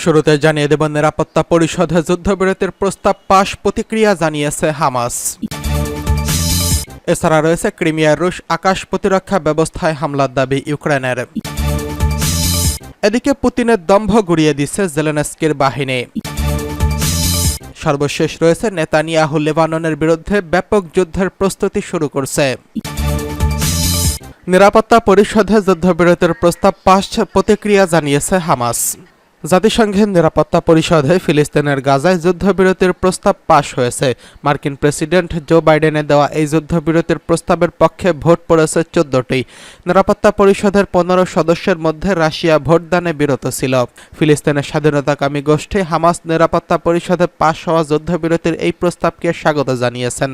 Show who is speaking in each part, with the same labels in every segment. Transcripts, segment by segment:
Speaker 1: শুরুতে জানিয়ে দেব নিরাপত্তা পরিষদে যুদ্ধবিরতির প্রস্তাব পাশ, প্রতিক্রিয়া জানিয়েছে হামাস। এছাড়া রয়েছে ক্রিমিয়ার রুশ আকাশ প্রতিরক্ষা ব্যবস্থায় হামলার দাবি ইউক্রেনের। এদিকে পুতিনের দম্ভ গুড়িয়ে দিচ্ছে জেলেনস্কির বাহিনী। সর্বশেষ রয়েছে নেতানিয়াহু লেবাননের বিরুদ্ধে ব্যাপক যুদ্ধের প্রস্তুতি শুরু করছে। নিরাপত্তা পরিষদে যুদ্ধবিরতির প্রস্তাব পাশ, প্রতিক্রিয়া জানিয়েছে হামাস। জাতিসংঘের নিরাপত্তা পরিষদে ফিলিস্তিনের গাজায় যুদ্ধবিরতির প্রস্তাব পাশ হয়েছে। মার্কিন প্রেসিডেন্ট জো বাইডেনের দেওয়া এই যুদ্ধবিরতির প্রস্তাবের পক্ষে ভোট পড়েছে 14টি। নিরাপত্তা পরিষদের 15 সদস্যের মধ্যে রাশিয়া ভোটদানে বিরত ছিল। ফিলিস্তিনের স্বাধীনতাকামী গোষ্ঠী হামাস নিরাপত্তা পরিষদে পাশ হওয়া যুদ্ধবিরতির এই প্রস্তাবকে স্বাগত জানিয়েছেন।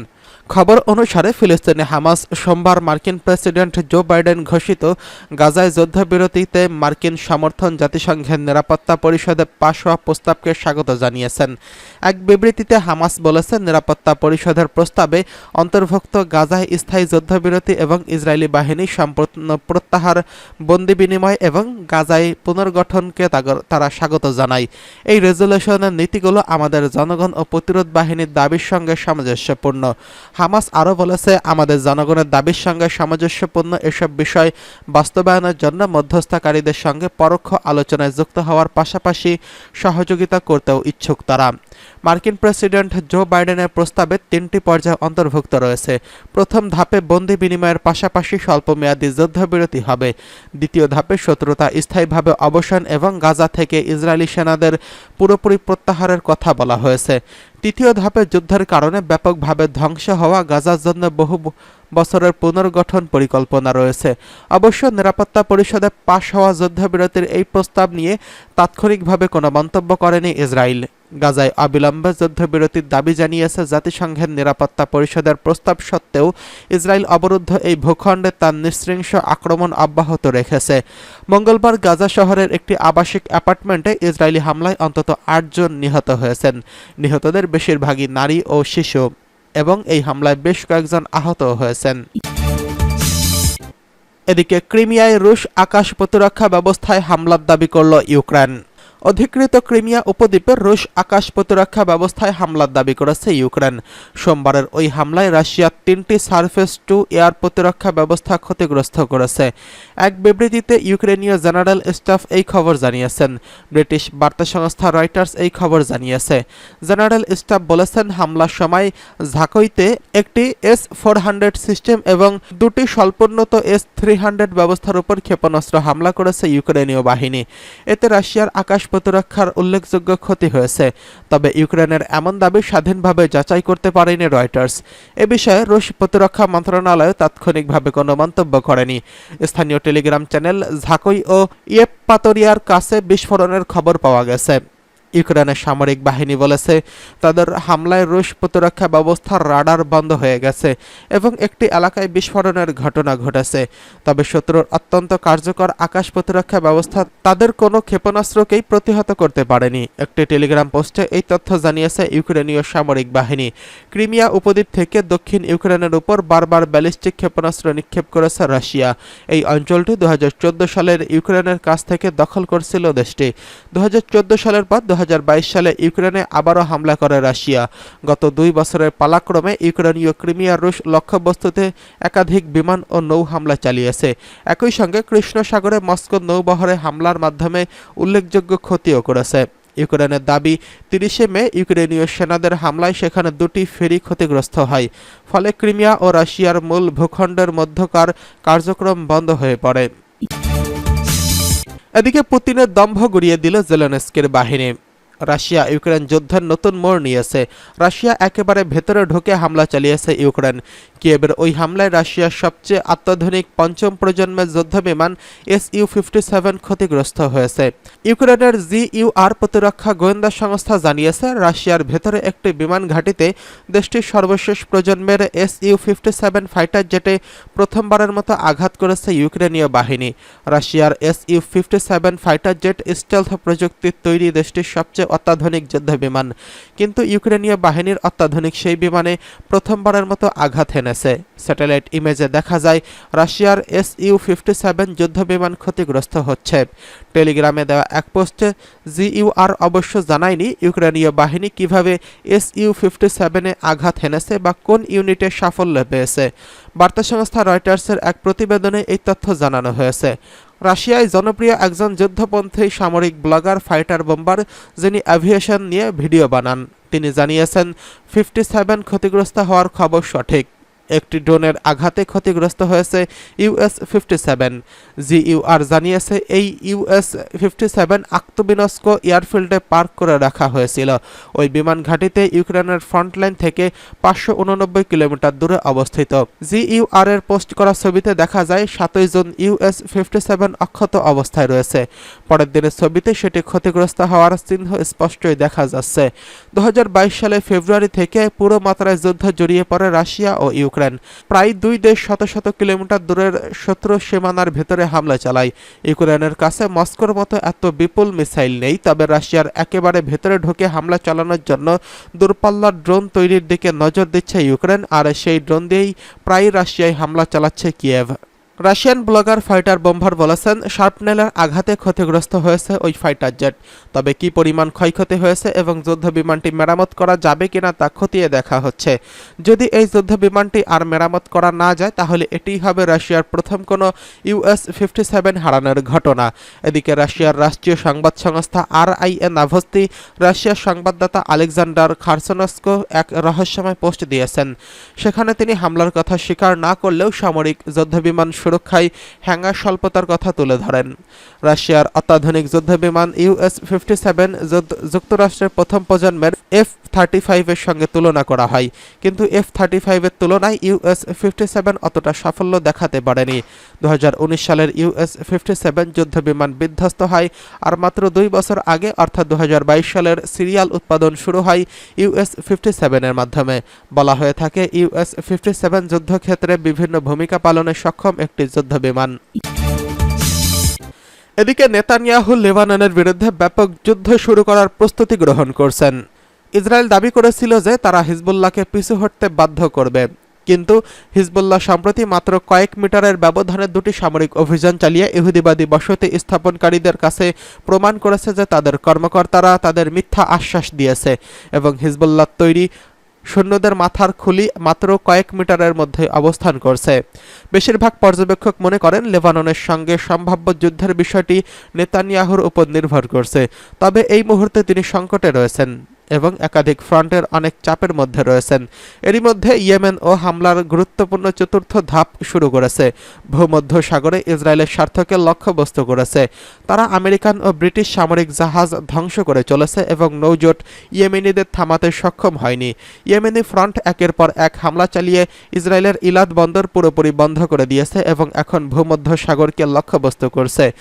Speaker 1: খবর অনুসারে ফিলিস্তিনে হামাস সোমবার মার্কিন প্রেসিডেন্ট জো বাইডেন ঘোষিত গাজায় যুদ্ধবিরতিতে মার্কিন সমর্থন জাতিসংঘের নিরাপত্তা পরিষদে পাশ হওয়া প্রস্তাবকে স্বাগত জানিয়েছেন। এক বিবৃতিতে হামাস বলেছে, নিরাপত্তা পরিষদের প্রস্তাবে অন্তর্ভুক্ত গাজায় স্থায়ী যুদ্ধবিরতি এবং ইসরায়েলি বাহিনী সম্পূর্ণ প্রত্যাহার, বন্দি বিনিময় এবং গাজায় পুনর্গঠনকে তারা স্বাগত জানায়। এই রেজুলেশনের নীতিগুলো আমাদের জনগণ ও প্রতিরোধ বাহিনীর দাবির সঙ্গে সামঞ্জস্যপূর্ণ। হামাস আরও বলেছে, আমাদের জনগণের দাবির সঙ্গে সামঞ্জস্যপূর্ণ এসব বিষয় বাস্তবায়নের জন্য মধ্যস্থতাকারীদের সঙ্গে পরোক্ষ আলোচনায় যুক্ত হওয়ার পাশাপাশি সহযোগিতা করতেও ইচ্ছুক তারা। মার্কিন প্রেসিডেন্ট জো বাইডেনের প্রস্তাবে 3টি পর্যায় অন্তর্ভুক্ত রয়েছে। প্রথম ধাপে বন্দি বিনিময়ের পাশাপাশি স্বল্পমেয়াদী যুদ্ধবিরতি হবে। দ্বিতীয় ধাপে শত্রুতা স্থায়ীভাবে অবসান এবং গাজা থেকে ইসরায়েলি সেনাদের পুরোপুরি প্রত্যাহারের কথা বলা হয়েছে। তৃতীয় ধাপে যুদ্ধের কারণে ব্যাপকভাবে ধ্বংস হওয়া গাজার জন্য বহু বছরের পুনর্গঠন পরিকল্পনা রয়েছে। অবশ্য নিরাপত্তা পরিষদে পাশ হওয়া যুদ্ধবিরতির এই প্রস্তাব নিয়ে তাৎক্ষণিকভাবে কোনো মন্তব্য করেনি ইসরায়েল। গাজায় অবিলম্বে যুদ্ধবিরতির দাবি জানিয়েছে জাতিসংঘের নিরাপত্তা পরিষদের প্রস্তাব সত্ত্বেও ইসরায়েল অবরুদ্ধ এই ভূখণ্ডে তার নৃশংস আক্রমণ অব্যাহত রেখেছে। মঙ্গলবার গাজা শহরের একটি আবাসিক অ্যাপার্টমেন্টে ইসরায়েলি হামলায় অন্তত 8 জন নিহত হয়েছেন। নিহতদের বেশিরভাগই নারী ও শিশু এবং এই হামলায় বেশ কয়েকজন আহত হয়েছেন। এদিকে ক্রিমিয়ায় রুশ আকাশ প্রতিরক্ষা ব্যবস্থায় হামলার দাবি করল ইউক্রেন। অধিকৃত ক্রিমিয়া উপদ্বীপের রুশ আকাশ প্রতিরক্ষা ব্যবস্থায় হামলার দাবি করেছে ইউক্রেন। সোমবারের ওই হামলায় রাশিয়ার 3টি সারফেস টু এয়ার প্রতিরক্ষা ব্যবস্থা ক্ষতিগ্রস্ত করেছে। এক বিবৃতিতে ইউক্রেনীয় জেনারেল স্টাফ এই খবর জানিয়েছেন। ব্রিটিশ বার্তা সংস্থা রয়টার্স এই খবর জানিয়েছে। জেনারেল স্টাফ বলেছেন, হামলার সময় ঝাঁকইতে একটি S-400 সিস্টেম এবং 2টি স্বল্পোন্নত S-300 ব্যবস্থার উপর ক্ষেপণাস্ত্র হামলা করেছে ইউক্রেনীয় বাহিনী। এতে রাশিয়ার আকাশ প্রতিরক্ষার উল্লেখযোগ্য ক্ষতি হয়েছে। তবে ইউক্রেনের এমন দাবি স্বাধীনভাবে যাচাই করতে পারেনি রয়টার্স। এ বিষয়ে রুশ প্রতিরক্ষা মন্ত্রণালয় তাৎক্ষণিকভাবে কোনো মন্তব্য করেনি। স্থানীয় টেলিগ্রাম চ্যানেল ঝাঁকই ও ইয়েপপাতরিয়ার কাছে বিস্ফোরণের খবর পাওয়া গেছে। ইউক্রেনের সামরিক বাহিনী বলেছে, তাদের হামলায় রুশ প্রতিরক্ষা ব্যবস্থার রাডার বন্ধ হয়ে গেছে এবং একটি এলাকায় বিস্ফোরণের ঘটনা ঘটেছে। তবে শত্রুর অত্যন্ত কার্যকর আকাশ প্রতিরক্ষা ব্যবস্থা তাদের কোনো ক্ষেপণাস্ত্রকেই প্রতিহত করতে পারেনি। একটি টেলিগ্রাম পোস্টে এই তথ্য জানিয়েছে ইউক্রেনীয় সামরিক বাহিনী। ক্রিমিয়া উপদ্বীপ থেকে দক্ষিণ ইউক্রেনের উপর বারবার ব্যালিস্টিক ক্ষেপণাস্ত্র নিক্ষেপ করেছে রাশিয়া। এই অঞ্চলটি 2014 সালের ইউক্রেনের কাছ থেকে দখল করছিল দেশটি। 2014 সালের পর 2022 সালে ইউক্রেনে আবারও হামলা করে রাশিয়া। গত 2 বছরের পালাক্রমে ইউক্রেনীয় ক্রিমিয়ার রুশ লক্ষ্যবস্তুতে একাধিক বিমান ও নৌ হামলা চালিয়েছে। একই সঙ্গে কৃষ্ণ সাগরে মস্কো নৌবহরে হামলার মাধ্যমে উল্লেখযোগ্য ক্ষতিও করেছে। ইউক্রেনের দাবি, 30 মে ইউক্রেনীয় সেনাদের হামলায় সেখানে 2টি ফেরি ক্ষতিগ্রস্ত হয়। ফলে ক্রিমিয়া ও রাশিয়ার মূল ভূখণ্ডের মধ্যকার কার্যক্রম বন্ধ হয়ে পড়ে। এদিকে পুতিনের দম্ভ গুড়িয়ে দিল জেলেনস্কির বাহিনী। রাশিয়া ইউক্রেন যুদ্ধের নতুন মোড় নিয়েছে। রাশিয়া একেবারে ভেতরে ঢুকে হামলা চালিয়েছে ইউক্রেন। কিয়েভের ওই হামলায় রাশিয়ার সবচেয়ে অত্যাধুনিক 5ম প্রজন্মের যুদ্ধবিমান Su-57 ক্ষতিগ্রস্ত হয়েছে। ইউক্রেনের GUR প্রতিরক্ষা গোয়েন্দা সংস্থা জানিয়েছে, রাশিয়ার ভেতরে একটি বিমান ঘাঁটিতে দেশটির সর্বশেষ প্রজন্মের Su-57 ফাইটার জেটে প্রথমবারের মতো আঘাত করেছে ইউক্রেনীয় বাহিনী। রাশিয়ার Su-57 ফাইটার জেট স্টেলথ প্রযুক্তির তৈরি দেশটির সবচেয়ে অত্যাধুনিক যুদ্ধবিমান, কিন্তু ইউক্রেনীয় বাহিনীর অত্যাধুনিক সেই বিমানে প্রথমবারের মতো আঘাত হেনেছে। স্যাটেলাইট ইমেজে দেখা যায় রাশিয়ার Su-57 যুদ্ধবিমান ক্ষতিগ্রস্ত হচ্ছে। টেলিগ্রামে দেওয়া এক পোস্টে জিইউআর অবশ্য জানায়নি ইউক্রেনীয় বাহিনী কিভাবে Su-57-এ আঘাত হেনেছে বা কোন ইউনিটে সাফল্য পেয়েছে। বার্তা সংস্থা রয়টার্সের এক প্রতিবেদনে এই তথ্য জানানো হয়েছে। রাশিয়ায় জনপ্রিয় একজন যুদ্ধপন্থী সামরিক ব্লগার ফাইটার বোম্বার, যিনি অ্যাভিয়েশন নিয়ে ভিডিও বানান, তিনি জানিয়েছেন 57 ক্ষতিগ্রস্ত হওয়ার খবর সঠিক। একটি ড্রোনের আঘাতে ক্ষতিগ্রস্ত হয়েছে US-57। জিইউআর জানিয়েছে এই US-57 আক্তবিনস্ক এয়ারফিল্ডে পার্ক করে রাখা হয়েছিল। ওই বিমান ঘাঁটিতে ইউক্রেনের ফ্রন্টলাইন থেকে 589 কিলোমিটার দূরে অবস্থিত। জিইউআর এর পোস্ট করা ছবিতে দেখা যায় 7 জুন US-57 অক্ষত অবস্থায় রয়েছে। পরের দিনের ছবিতে সেটি ক্ষতিগ্রস্ত হওয়ার চিহ্ন স্পষ্টই দেখা যাচ্ছে। 2022 সালে ফেব্রুয়ারি থেকে পুরো মাত্রায় যুদ্ধ জড়িয়ে পড়ে রাশিয়া ও ইউক্রেন। প্রায় দুই দেশ শত শত কিলোমিটার দূরের শত্রু সীমানার ভেতরে হামলা চালায়। ইউক্রেনের কাছে মস্কোর মতো এত বিপুল মিসাইল নেই, তবে রাশিয়ার একেবারে ভেতরে ঢুকে হামলা চালানোর জন্য দূরপাল্লার ড্রোন তৈরির দিকে নজর দিচ্ছে ইউক্রেন, আর সেই ড্রোন দিয়েই প্রায় রাশিয়ায় হামলা চালাচ্ছে Kyiv. Russian blogger fighter bomber বলেছেন, শার্পনেলের আঘাতে ক্ষতিগ্রস্ত হয়েছে ওই ফাইটার জেট। তবে কি পরিমাণ ক্ষয়ক্ষতি হয়েছে এবং যুদ্ধ বিমানটি মেরামত করা যাবে কিনা তা খতিয়ে দেখা হচ্ছে। যদি এই যুদ্ধ বিমানটি আর মেরামত করা না যায়, তাহলে এটিই হবে রাশিয়ার প্রথম কোনো US-57 হারানোর ঘটনা। এদিকে রাশিয়ার রাষ্ট্রীয় সংবাদ সংস্থা RIA নাভস্তি রাশিয়ার সংবাদদাতা আলেকজান্ডার খারসনস্কো এক রহস্যময় পোস্ট দিয়েছেন। সেখানে তিনি হামলার কথা স্বীকার না করলেও সামরিক যুদ্ধবিমান সুরক্ষায় হ্যাঙ্গার স্বল্পতার কথা তুলে ধরেন। রাশিয়ার অত্যাধুনিক যুদ্ধবিমান US-57 যুক্তরাষ্ট্রের প্রথম প্রজন্মের F-35 এর সঙ্গে তুলনা করা হয়, কিন্তু F-35 এর তুলনায় US-57 অতটা সাফল্য দেখাতে পারেনি। 2019 সালের US-57 যুদ্ধবিমান বিধ্বস্ত হয়, আর মাত্র 2 বছর আগে অর্থাৎ 2022 সালের সিরিয়াল উৎপাদন শুরু হয় US-57 এর মাধ্যমে। বলা হয়ে থাকে US-57 যুদ্ধক্ষেত্রে বিভিন্ন ভূমিকা পালনে সক্ষম একটি যুদ্ধবিমান। এদিকে নেতানিয়াহু লেবাননের বিরুদ্ধে ব্যাপক যুদ্ধ শুরু করার প্রস্তুতি গ্রহণ করছেন। ইসরায়েল দাবি করেছিল যে তারা হিজবুল্লাহকে পিছু হটতে বাধ্য করবে, কিন্তু হিজবুল্লাহ সম্প্রতি মাত্র কয়েক মিটারের ব্যবধানে 2টি সামরিক অভিযান চালিয়ে ইহুদিবাদী বসতি স্থাপনকারীদের কাছে প্রমাণ করেছে যে তাদের কর্মকর্তারা তাদের মিথ্যা আশ্বাস দিয়েছে এবং হিজবুল্লাহ তৈরি সৈন্যদের মাথার খুলি মাত্র কয়েক মিটারের মধ্যে অবস্থান করছে। বেশিরভাগ পর্যবেক্ষক মনে করেন লেবাননের সঙ্গে সম্ভাব্য যুদ্ধের বিষয়টি নেতানিয়াহুর উপর নির্ভর করছে, তবে এই মুহূর্তে তিনি সংকটে রয়েছেন এবং একাধিক ফ্রন্টের অনেক চাপের মধ্যে রয়েছেন। এরই মধ্যে ইয়েমেন ও হামলার গুরুত্বপূর্ণ চতুর্থ ধাপ শুরু করেছে। ভূমধ্য সাগরে ইসরায়েলের স্বার্থকে লক্ষ্যবস্তু করেছে। তারা আমেরিকান ও ব্রিটিশ সামরিক জাহাজ ধ্বংস করে চলেছে এবং নৌজোট ইয়েমেনিদের থামাতে সক্ষম হয়নি। ইয়েমেনি ফ্রন্ট একের পর এক হামলা চালিয়ে ইসরায়েলের ইলাদ বন্দর পুরোপুরি বন্ধ করে দিয়েছে এবং এখন ভূমধ্য সাগরকে লক্ষ্যবস্তু করছে।